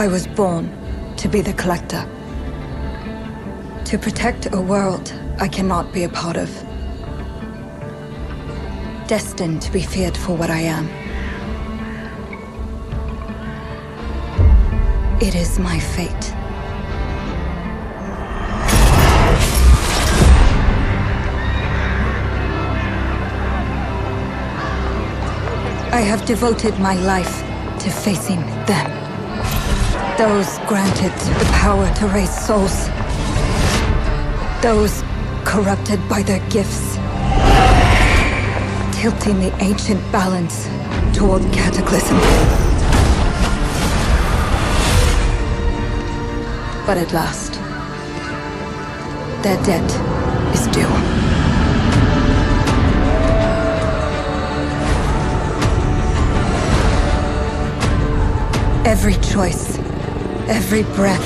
I was born to be the collector. To protect a world I cannot be a part of. Destined to be feared for what I am. It is my fate. I have devoted my life to facing them. Those granted the power to raise souls. Those corrupted by their gifts. Tilting the ancient balance toward cataclysm. But at last, their debt is due. Every choice, every breath,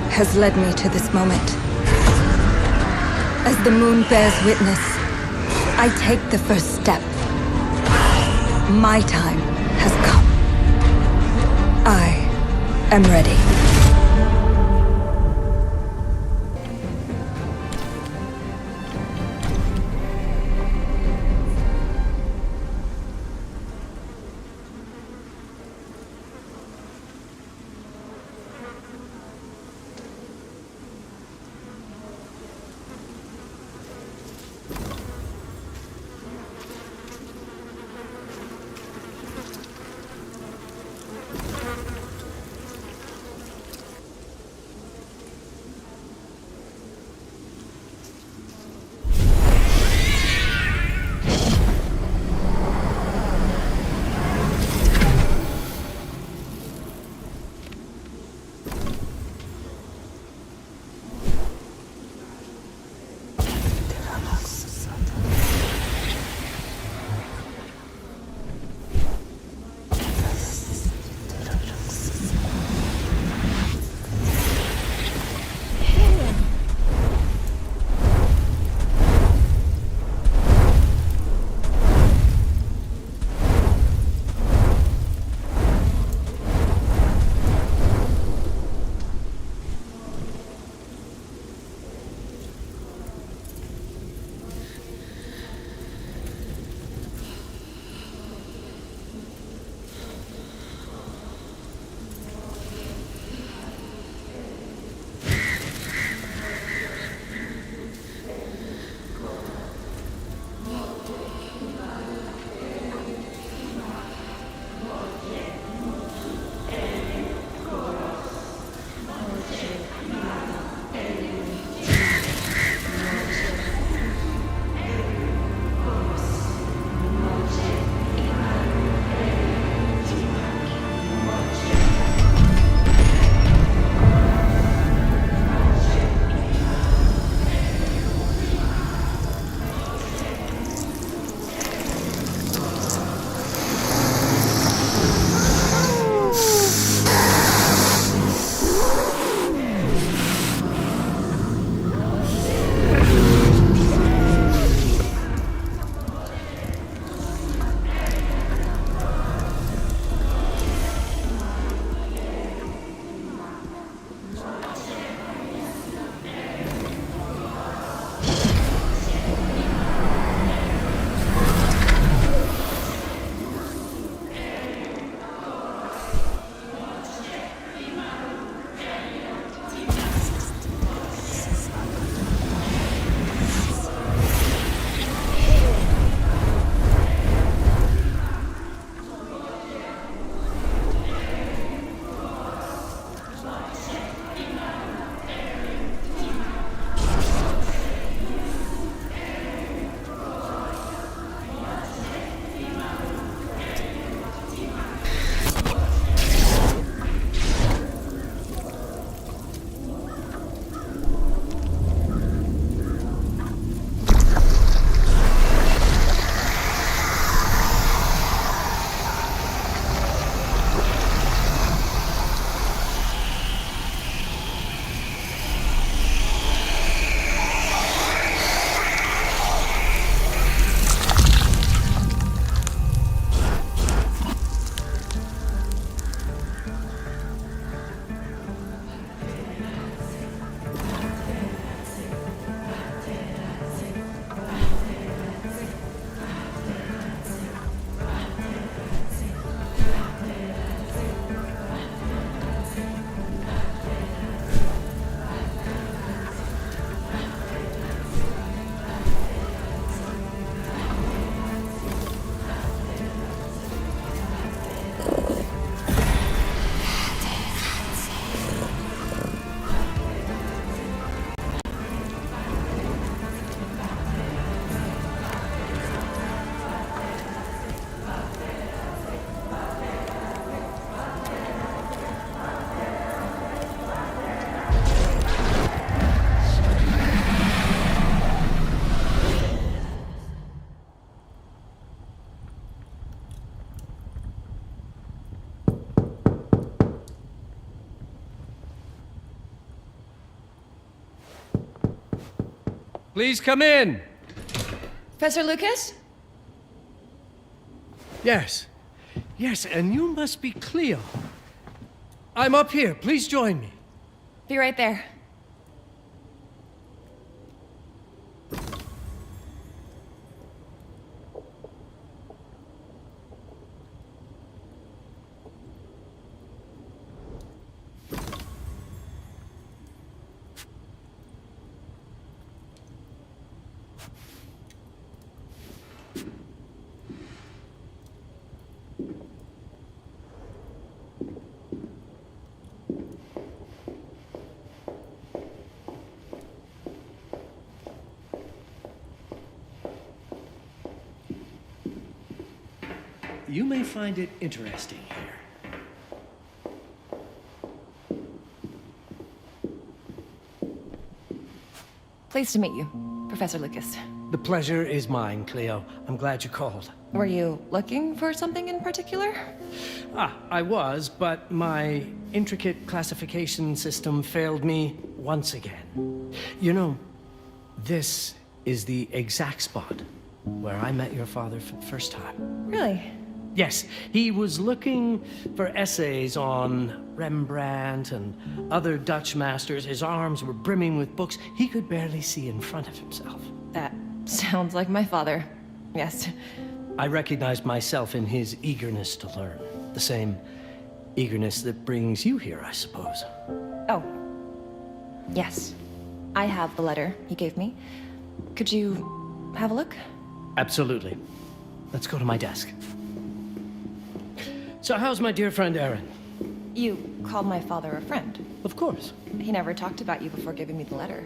has led me to this moment. As the moon bears witness, I take the first step. My time has come. I am ready. Please come in. Professor Lucas? Yes. Yes, and you must be Cleo. I'm up here. Please join me. Be right there. You may find it interesting here. Pleased to meet you, Professor Lucas. The pleasure is mine, Cleo. I'm glad you called. Were you looking for something in particular? I was, but my intricate classification system failed me once again. You know, this is the exact spot where I met your father for the first time. Really? Yes, he was looking for essays on Rembrandt and other Dutch masters. His arms were brimming with books. He could barely see in front of himself. That sounds like my father. Yes. I recognized myself in his eagerness to learn. The same eagerness that brings you here, I suppose. Oh. Yes. I have the letter he gave me. Could you have a look? Absolutely. Let's go to my desk. So how's my dear friend Aaron? You called my father a friend. Of course. He never talked about you before giving me the letter.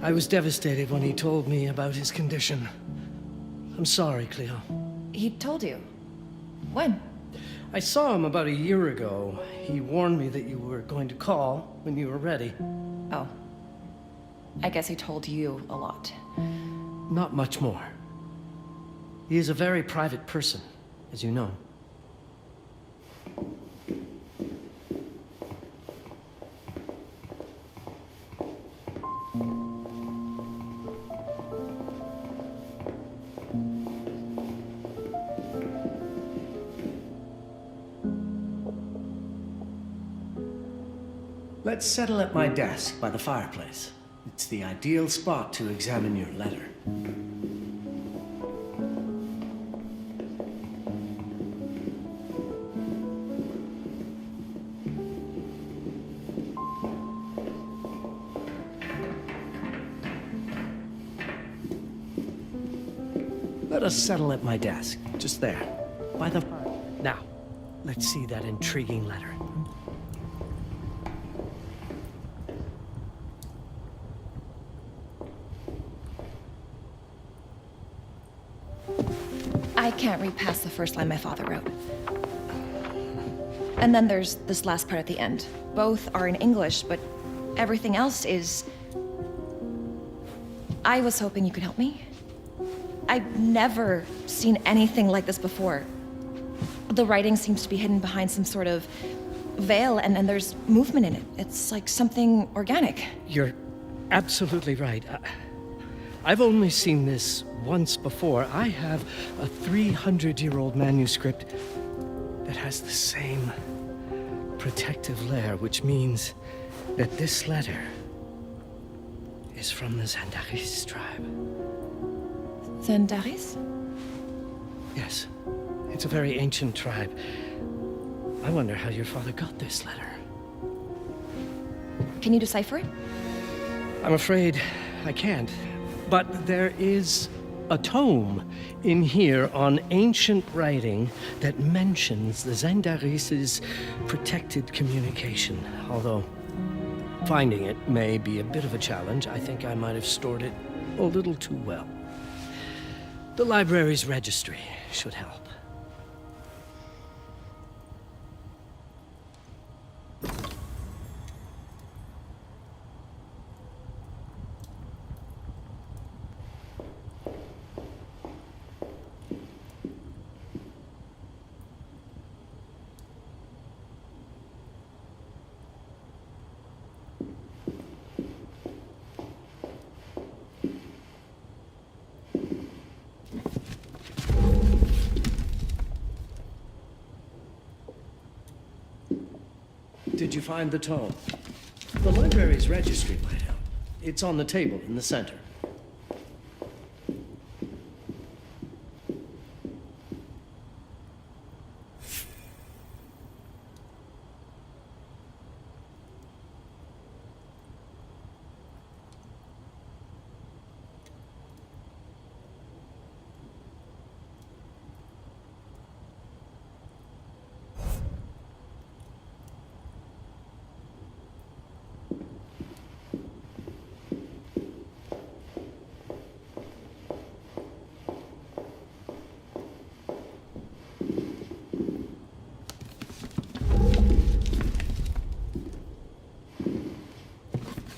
I was devastated when he told me about his condition. I'm sorry, Cleo. He told you? When? I saw him about a year ago. He warned me that you were going to call when you were ready. Oh. I guess he told you a lot. Not much more. He is a very private person, as you know. Let's settle at my desk by the fireplace. It's the ideal spot to examine your letter. Let us settle at my desk, just there, by the fire. Now, let's see that intriguing letter. I can't read past the first line my father wrote. And then there's this last part at the end. Both are in English, but everything else is... I was hoping you could help me. I've never seen anything like this before. The writing seems to be hidden behind some sort of veil, and there's movement in it. It's like something organic. You're absolutely right. I've only seen this once before. I have a 300-year-old manuscript that has the same protective layer, which means that this letter is from the Zandaris tribe. Zandaris? Yes, it's a very ancient tribe. I wonder how your father got this letter. Can you decipher it? I'm afraid I can't. But there is a tome in here on ancient writing that mentions the Zandaris' protected communication. Although finding it may be a bit of a challenge, I think I might have stored it a little too well. The library's registry should help. Did you find the tome? The library's registry might help. It's on the table in the center.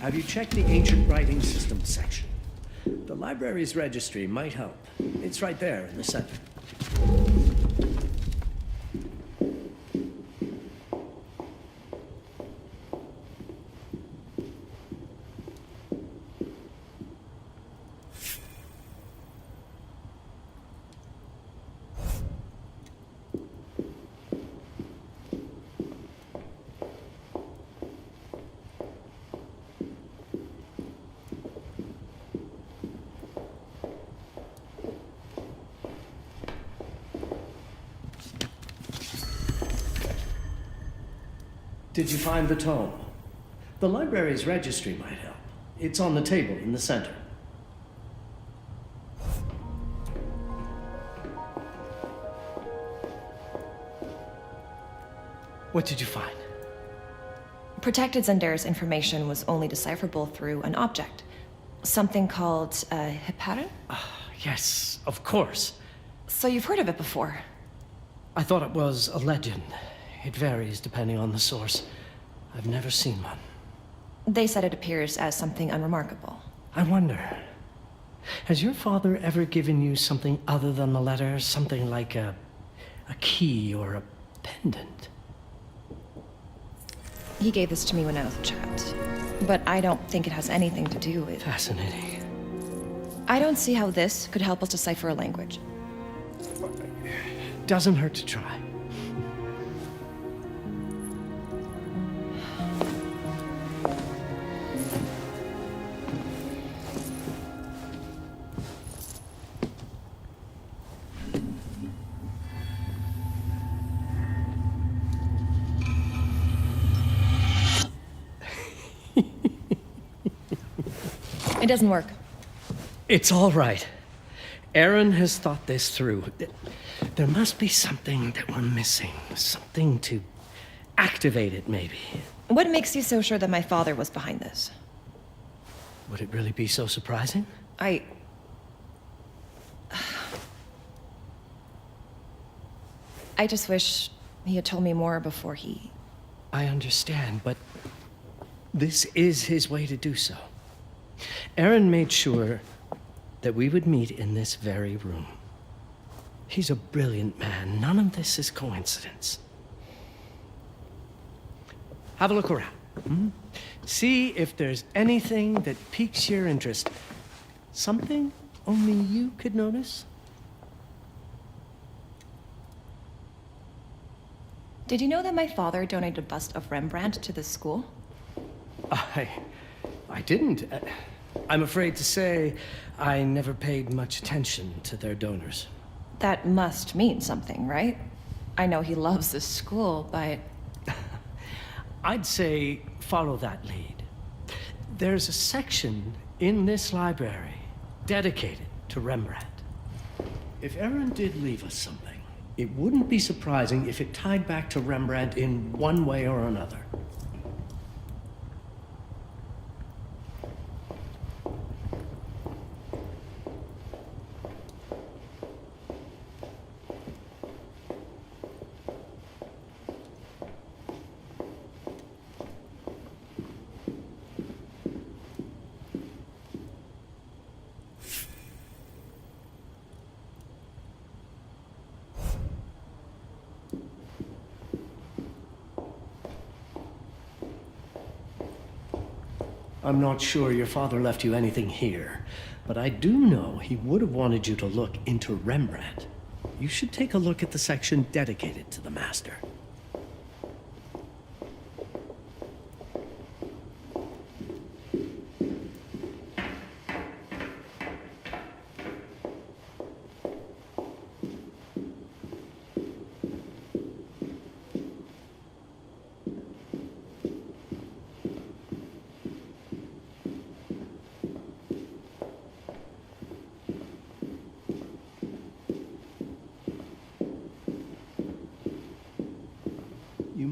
Have you checked the ancient writing system section? The library's registry might help. It's right there in the center. Did you find the tome? The library's registry might help. It's on the table in the center. What did you find? Protected Zendare's information was only decipherable through an object. Something called a heparin? Yes, of course. So you've heard of it before? I thought it was a legend. It varies depending on the source. I've never seen one. They said it appears as something unremarkable. I wonder, has your father ever given you something other than the letter? Something like a key or a pendant? He gave this to me when I was a child. But I don't think it has anything to do with... Fascinating. I don't see how this could help us decipher a language. Doesn't hurt to try. It doesn't work. It's all right. Aaron has thought this through. There must be something that we're missing. Something to activate it, maybe. What makes you so sure that my father was behind this? Would it really be so surprising? I just wish he had told me more before he... I understand, but this is his way to do so. Aaron made sure that we would meet in this very room. He's a brilliant man. None of this is coincidence. Have a look around. See if there's anything that piques your interest. Something only you could notice. Did you know that my father donated a bust of Rembrandt to this school? I didn't. I'm afraid to say I never paid much attention to their donors. That must mean something, right? I know he loves this school, but... I'd say follow that lead. There's a section in this library dedicated to Rembrandt. If Aaron did leave us something, it wouldn't be surprising if it tied back to Rembrandt in one way or another. I'm not sure your father left you anything here, but I do know he would have wanted you to look into Rembrandt. You should take a look at the section dedicated to the master.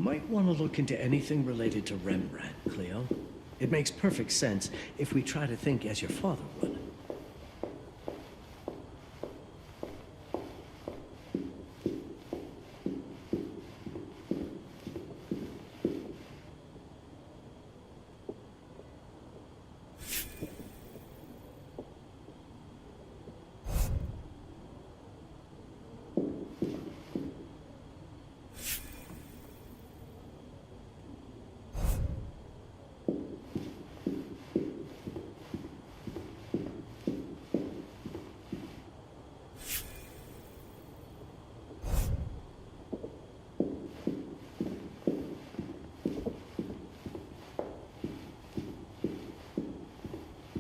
might want to look into anything related to Rembrandt, Cleo. It makes perfect sense if we try to think as your father would.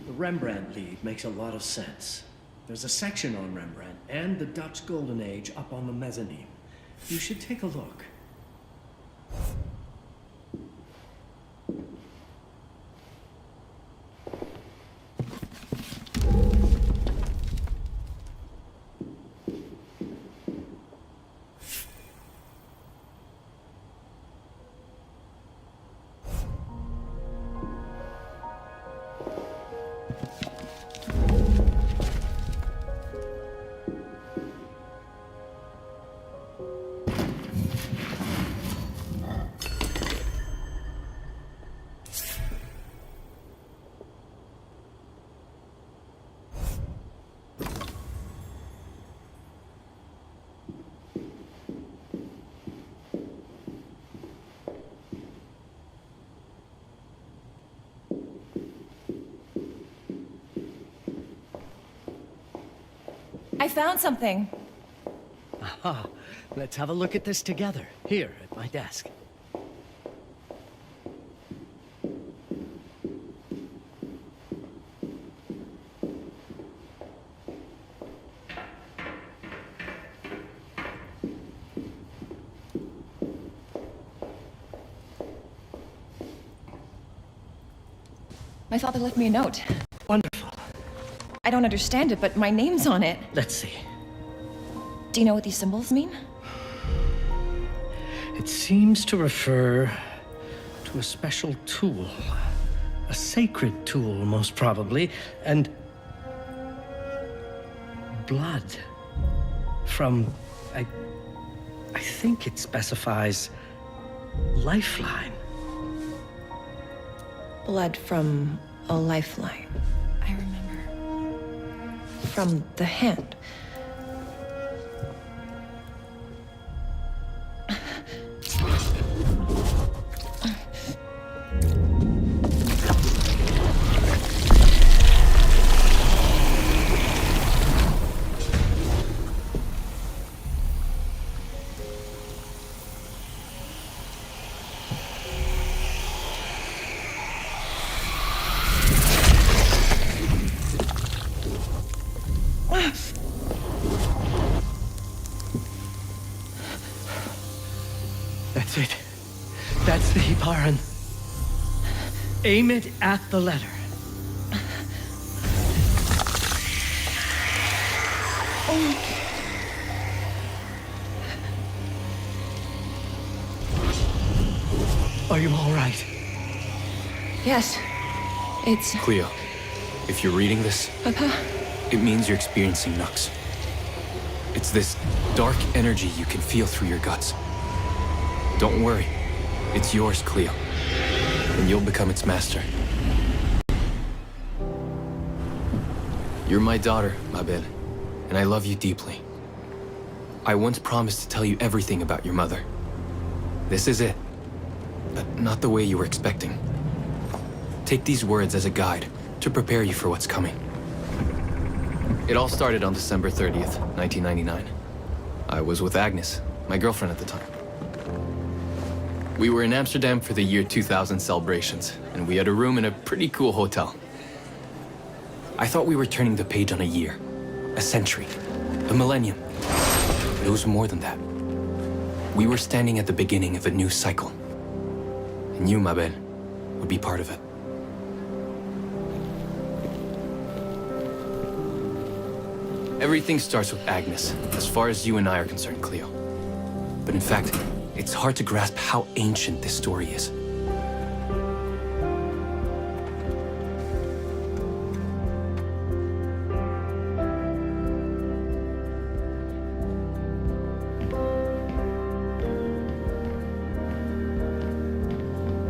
The Rembrandt lead makes a lot of sense. There's a section on Rembrandt and the Dutch Golden Age up on the mezzanine. You should take a look. I found something. Aha. Let's have a look at this together, here at my desk. My father left me a note. Wonderful. I don't understand it, but my name's on it. Let's see. Do you know what these symbols mean? It seems to refer to a special tool. A sacred tool, most probably, and blood from, I think it specifies lifeline. Blood from a lifeline. I remember. From the hand. That's it. That's the Hiparan. Aim it at the letter. Are you all right? Yes. It's... Cleo, if you're reading this, Papa? it means you're experiencing Nux. It's this dark energy you can feel through your guts. Don't worry. It's yours, Cleo. And you'll become its master. You're my daughter, ma belle, and I love you deeply. I once promised to tell you everything about your mother. This is it, but not the way you were expecting. Take these words as a guide to prepare you for what's coming. It all started on December 30th, 1999. I was with Agnes, my girlfriend at the time. We were in Amsterdam for the year 2000 celebrations, and we had a room in a pretty cool hotel. I thought we were turning the page on a year, a century, a millennium. But it was more than that. We were standing at the beginning of a new cycle. And you, ma belle, would be part of it. Everything starts with Agnes, as far as you and I are concerned, Cleo. But in fact, It's hard to grasp how ancient this story is.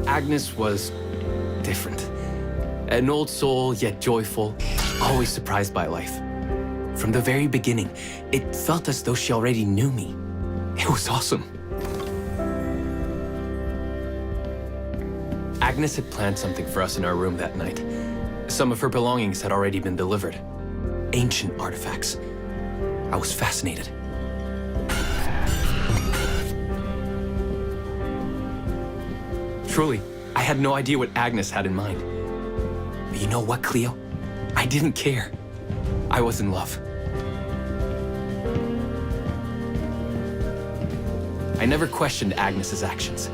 Agnes was different. An old soul, yet joyful, always surprised by life. From the very beginning, it felt as though she already knew me. It was awesome. Agnes had planned something for us in our room that night. Some of her belongings had already been delivered. Ancient artifacts. I was fascinated. Truly, I had no idea what Agnes had in mind. But you know what, Cleo? I didn't care. I was in love. I never questioned Agnes's actions.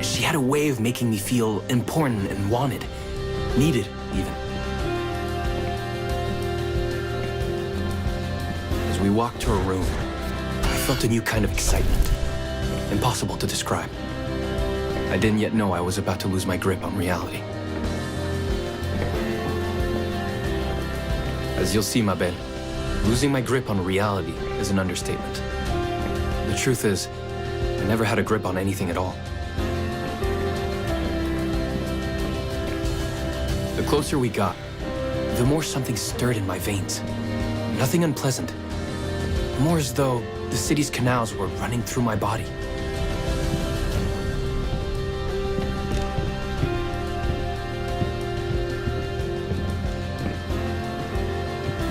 She had a way of making me feel important and wanted. Needed, even. As we walked to her room, I felt a new kind of excitement. Impossible to describe. I didn't yet know I was about to lose my grip on reality. As you'll see, ma belle, losing my grip on reality is an understatement. The truth is, I never had a grip on anything at all. The closer we got, the more something stirred in my veins. Nothing unpleasant. More as though the city's canals were running through my body.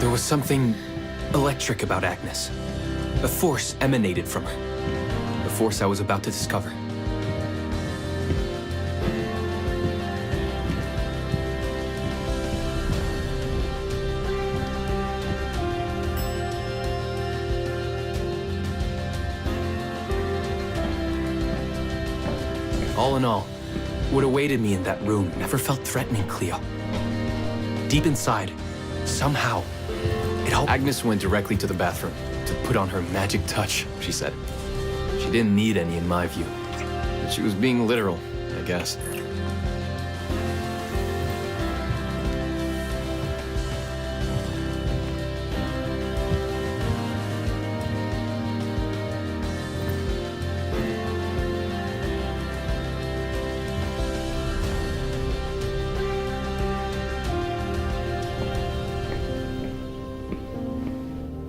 There was something electric about Agnes. A force emanated from her. A force I was about to discover. All in all, what awaited me in that room never felt threatening, Cleo. Deep inside, somehow, it all... Agnes went directly to the bathroom to put on her magic touch, she said. She didn't need any in my view. But she was being literal, I guess.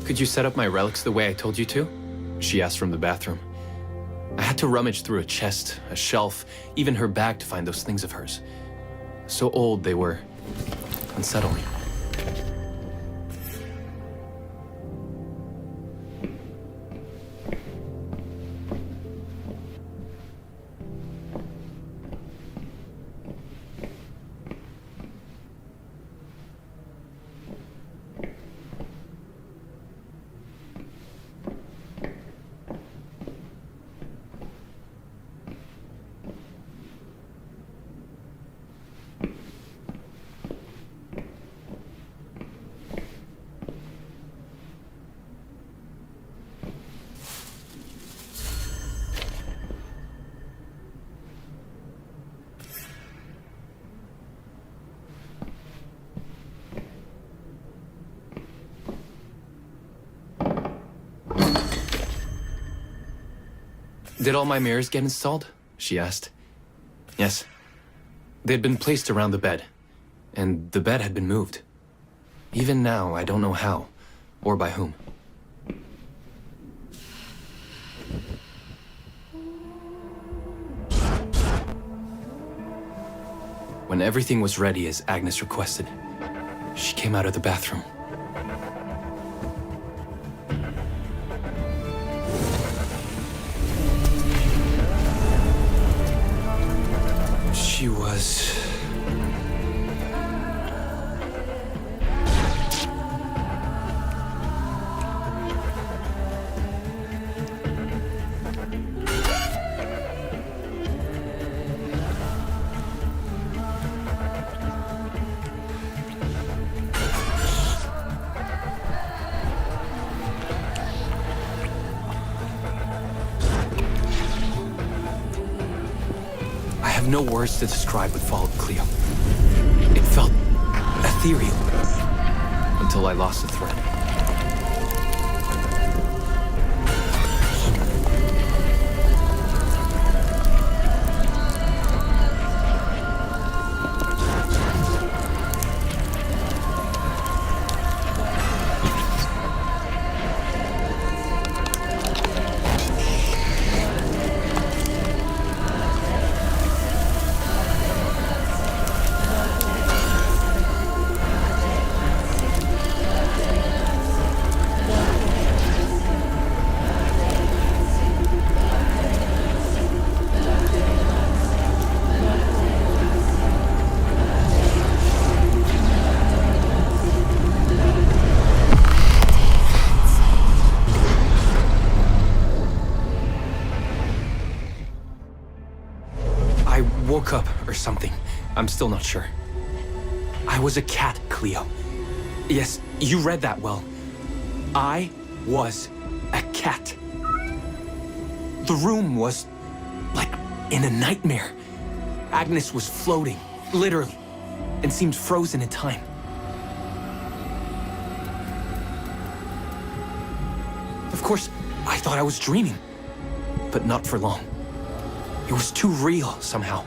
Could you set up my relics the way I told you to? She asked from the bathroom. I had to rummage through a chest, a shelf, even her bag to find those things of hers. So old they were. Unsettling. Did all my mirrors get installed? She asked. Yes. They'd been placed around the bed, and the bed had been moved. Even now, I don't know how, or by whom. When everything was ready as Agnes requested, she came out of the bathroom. She was... have no words to describe what followed, Cleo. It felt ethereal until I lost the thread. Woke up or something. I'm still not sure. I was a cat, Cleo. Yes, you read that well. I was a cat. The room was like in a nightmare. Agnes was floating, literally, and seemed frozen in time. Of course, I thought I was dreaming, but not for long. It was too real somehow.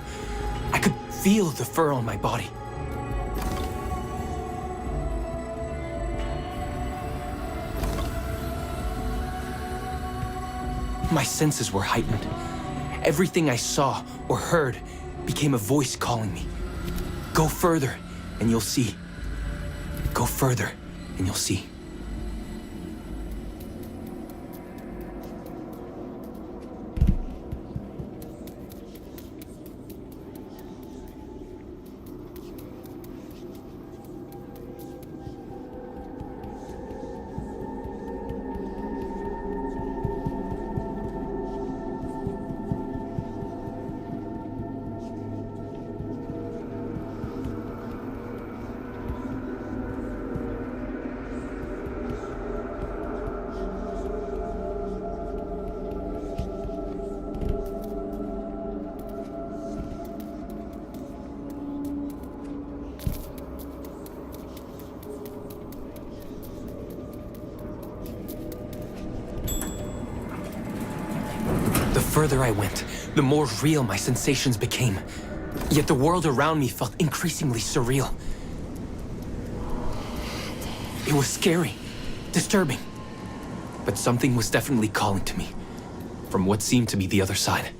I could feel the fur on my body. My senses were heightened. Everything I saw or heard became a voice calling me. Go further and you'll see. Go further and you'll see. The further I went, the more real my sensations became. Yet the world around me felt increasingly surreal. It was scary, disturbing, but something was definitely calling to me from what seemed to be the other side.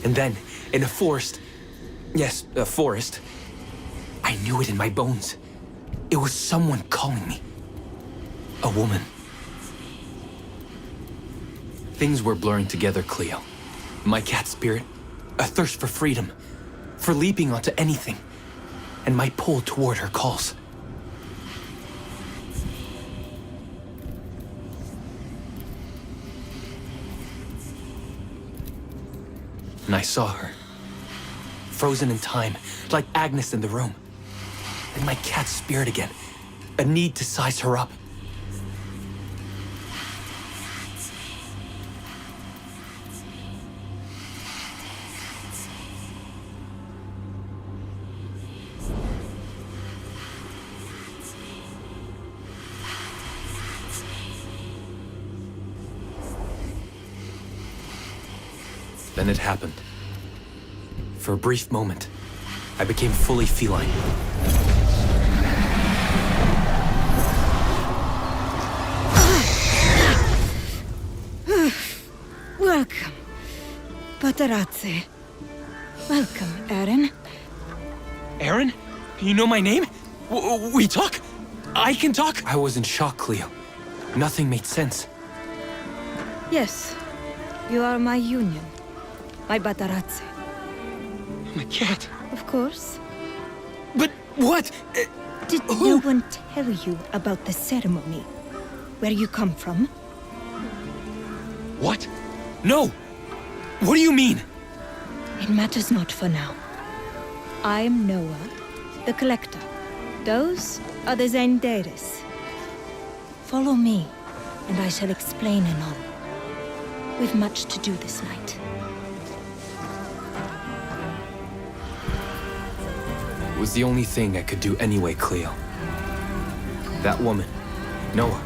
And then, in a forest, yes, a forest, I knew it in my bones. It was someone calling me. A woman. Things were blurring together, Cleo. My cat spirit, a thirst for freedom, for leaping onto anything, and my pull toward her calls. And I saw her, frozen in time, like Agnes in the room. And my cat's spirit again, a need to size her up. Then it happened. For a brief moment, I became fully feline. Welcome, Patarazzi. Welcome, Aaron. Aaron? You know my name? We talk? I can talk? I was in shock, Cleo. Nothing made sense. Yes, you are my union. My Patarazzi. My cat. Of course. But what? Did no one tell you about the ceremony? where you come from? What? No! What do you mean? It matters not for now. I'm Noah, the Collector. Those are the Zendaris. Follow me, and I shall explain anon. We've much to do this night. It was the only thing I could do anyway, Cleo. That woman, Noah,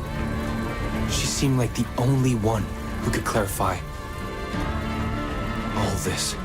she seemed like the only one who could clarify all this.